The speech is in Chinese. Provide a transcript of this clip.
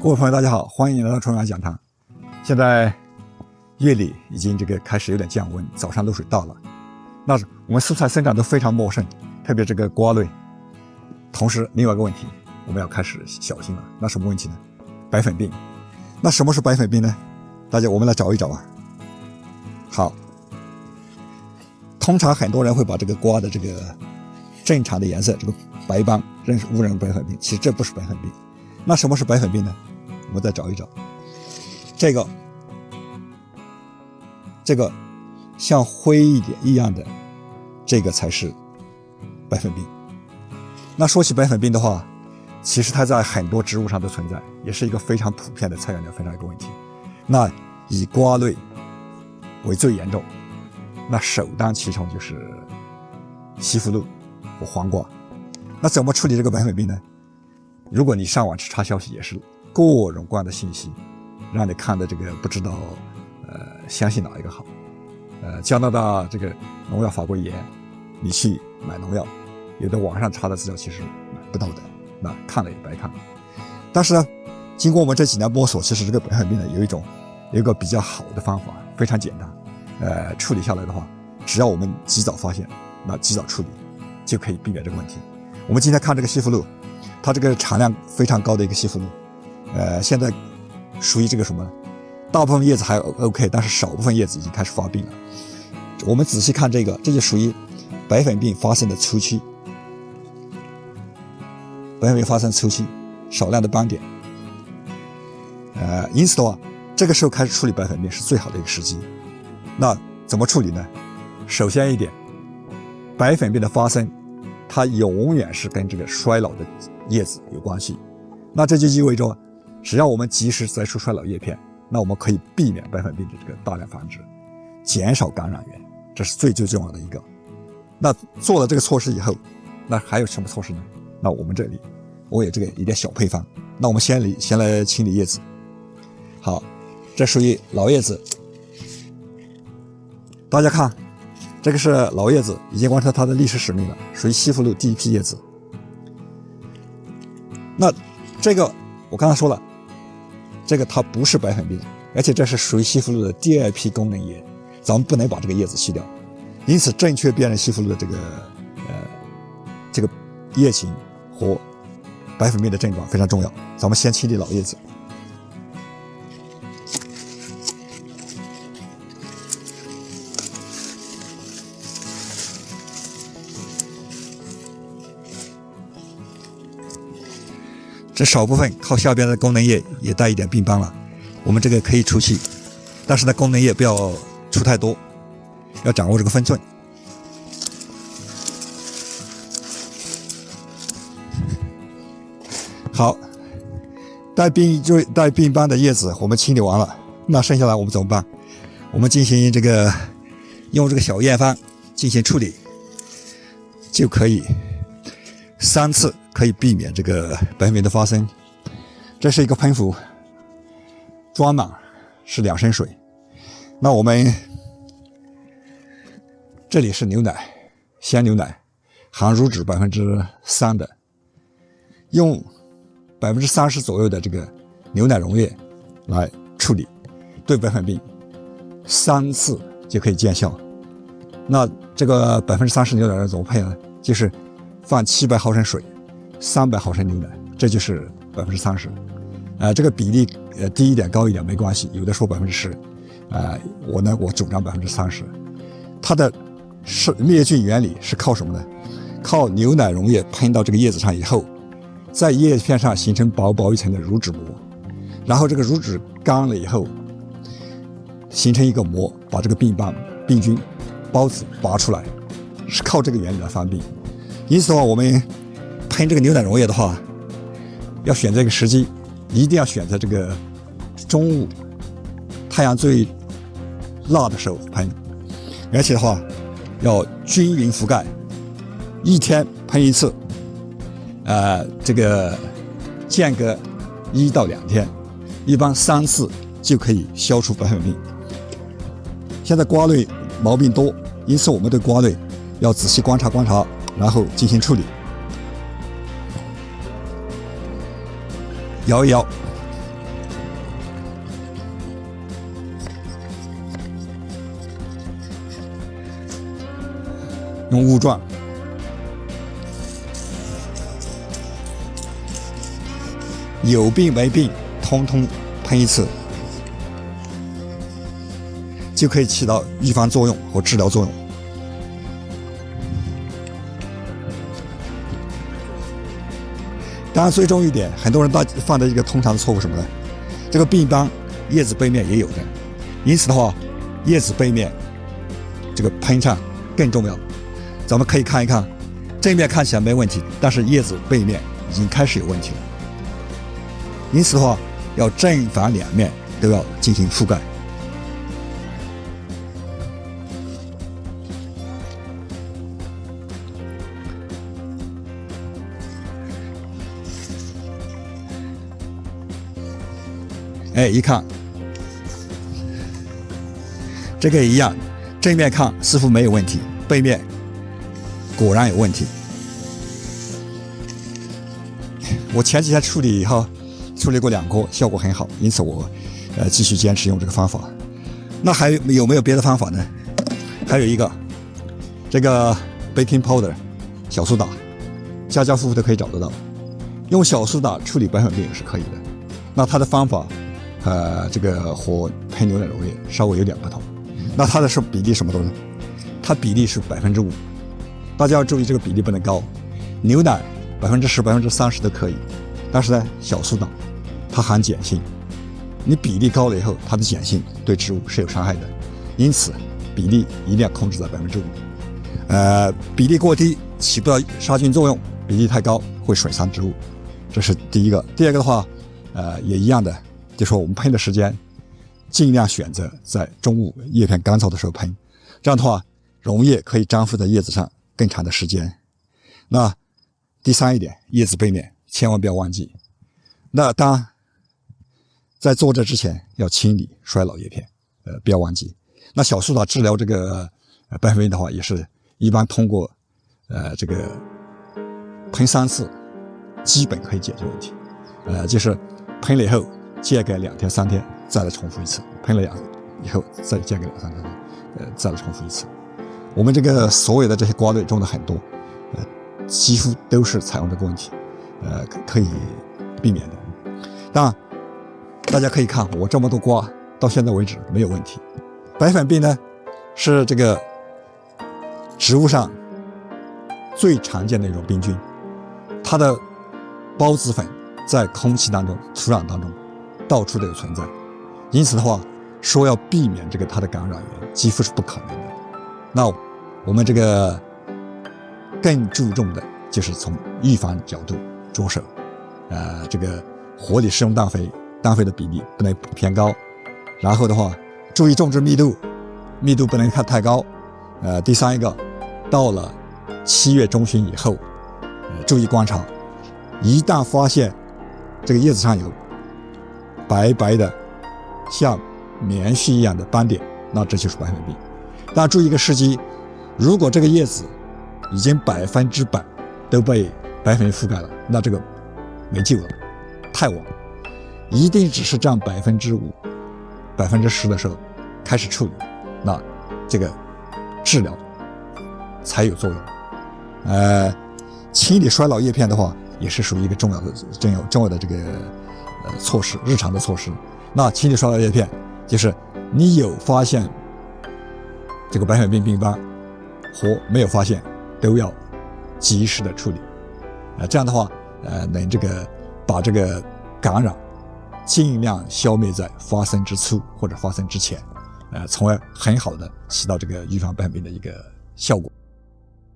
各位朋友大家好，欢迎来到春阳讲堂。现在夜里已经开始有点降温，早上露水到了。那我们蔬菜生长都非常茂盛，特别这个瓜类。同时另外一个问题我们要开始小心了，那什么问题呢？白粉病。那什么是白粉病呢？大家我们来找一找啊。好，通常很多人会把这个瓜的正常的颜色白斑误认为白粉病，其实这不是白粉病。那什么是白粉病呢？我们再找一找，这个像灰一点一样的，这个才是白粉病。那说起白粉病的话，其实它在很多植物上都存在，也是一个非常普遍的菜园里非常一个问题。那以瓜类为最严重，那首当其冲就是西葫芦和黄瓜。那怎么处理这个白粉病呢？如果你上网去查消息，也是各种各样的信息，让你看的不知道相信哪一个好。加拿大农药法规严，你去买农药，有的网上查的资料其实买不到的，那看了也白看。但是呢，经过我们这几年摸索，其实这个白粉病呢有一个比较好的方法，非常简单。处理下来的话，只要我们及早发现，那及早处理，就可以避免这个问题。我们今天看这个西葫芦，它产量非常高的一个西葫芦，现在属于什么呢？大部分叶子还 OK， 但是少部分叶子已经开始发病了。我们仔细看这就属于白粉病发生的初期，白粉病发生初期，少量的斑点。因此的话，这个时候开始处理白粉病是最好的一个时机。那怎么处理呢？首先一点，白粉病的发生，它永远是跟衰老的叶子有关系。那这就意味着，只要我们及时摘除衰老叶片，那我们可以避免白粉病的大量繁殖，减少感染源，这是最重要的一个。那做了这个措施以后，那还有什么措施呢？那我们这里我有一点小配方。那我们先来清理叶子。好，这属于老叶子，大家看，这个是老叶子，已经完成它的历史使命了，属于西葫芦第一批叶子。那我刚才说了，它不是白粉病，而且这是属于西葫芦的第二批功能叶，咱们不能把这个叶子去掉。因此，正确辨认西葫芦的这个叶形和白粉病的症状非常重要。咱们先清理老叶子。这少部分靠下边的功能叶也带一点病斑了，我们可以除去，但是呢，功能叶不要除太多，要掌握分寸。好，带病斑的叶子我们清理完了，那剩下来我们怎么办？我们进行用小验方进行处理，就可以3次可以避免白粉病的发生。这是一个喷壶，装满是2升水。那我们这里是牛奶，鲜牛奶，含乳脂3%的，用30%左右的牛奶溶液来处理，对白粉病3次就可以见效。那30%牛奶溶液怎么配呢？就是放700毫升水，300毫升牛奶，这就是30%。这个比例低一点高一点没关系，有的说10%，我主张30%。它的灭菌原理是靠什么呢？靠牛奶溶液喷到叶子上以后，在叶片上形成薄一层的乳脂膜，然后乳脂干了以后，形成一个膜，把病菌孢子拔出来，是靠这个原理来防病。因此的话，我们喷牛奶溶液的话，要选择一个时机，一定要选择中午太阳最辣的时候喷，而且的话要均匀覆盖，1天喷1次，间隔1到2天，一般3次就可以消除白粉病。现在瓜类毛病多，因此我们对瓜类要仔细观察，然后进行处理。摇一摇，用雾状，有病没病通通喷一次，就可以起到预防作用和治疗作用。当然，最终一点，很多人犯的一个通常的错误什么呢？这个病斑叶子背面也有的，因此的话，叶子背面这个喷上更重要。咱们可以看一看，正面看起来没问题，但是叶子背面已经开始有问题了。因此的话，要正反两面都要进行覆盖。哎，一看，这个也一样，正面看似乎没有问题，背面果然有问题。我前几天处理过2颗，效果很好，因此我继续坚持用这个方法。那还有没有别的方法呢？还有一个，这个 baking powder 小苏打，家家户户都可以找得到。用小苏打处理白粉病也是可以的。那它的方法，这个和喷牛奶溶液稍微有点不同。那它的比例什么多呢？它比例是5%，大家要注意这个比例不能高。牛奶10%、30%都可以，但是呢，小苏打它含碱性，你比例高了以后，它的碱性对植物是有伤害的，因此比例一定要控制在5%。比例过低起不到杀菌作用，比例太高会损伤植物，这是第一个。第二个的话，也一样的，就说我们喷的时间尽量选择在中午叶片干燥的时候喷，这样的话溶液可以粘附在叶子上更长的时间。那第三一点，叶子背面千万不要忘记。那当在做这之前要清理衰老叶片，不要忘记。那小苏打治疗这个白粉病的话，也是一般通过这个喷3次，基本可以解决问题。就是喷了以后间隔2天3天再来重复一次，喷了以后再间隔2、3天，再来重复一次。我们这个所有的这些瓜类种的很多，几乎都是采用这个问题，可以避免的。当然，大家可以看我这么多瓜，到现在为止没有问题。白粉病呢，是这个植物上最常见的一种病菌，它的孢子粉在空气当中、土壤当中到处都有存在，因此的话，说要避免它的感染源，几乎是不可能的。那我们这个更注重的就是从预防角度着手，这个活理施用氮肥的比例不能偏高，然后的话注意种植密度不能太高，第三一个，到了7月中旬以后，注意观察，一旦发现这个叶子上有白白的像棉絮一样的斑点，那这就是白粉病。但注意一个时机，如果这个叶子已经100%都被白粉覆盖了，那这个没救了，太晚。一定只是占5%、10%的时候开始处理，那这个治疗才有作用。清理衰老叶片的话，也是属于一个重要的这个措施，日常的措施。那清理衰老叶片，就是你有发现这个白粉病病斑和没有发现，都要及时的处理。这样的话，能把这个感染尽量消灭在发生之初或者发生之前，从而很好的起到这个预防白粉病的一个效果。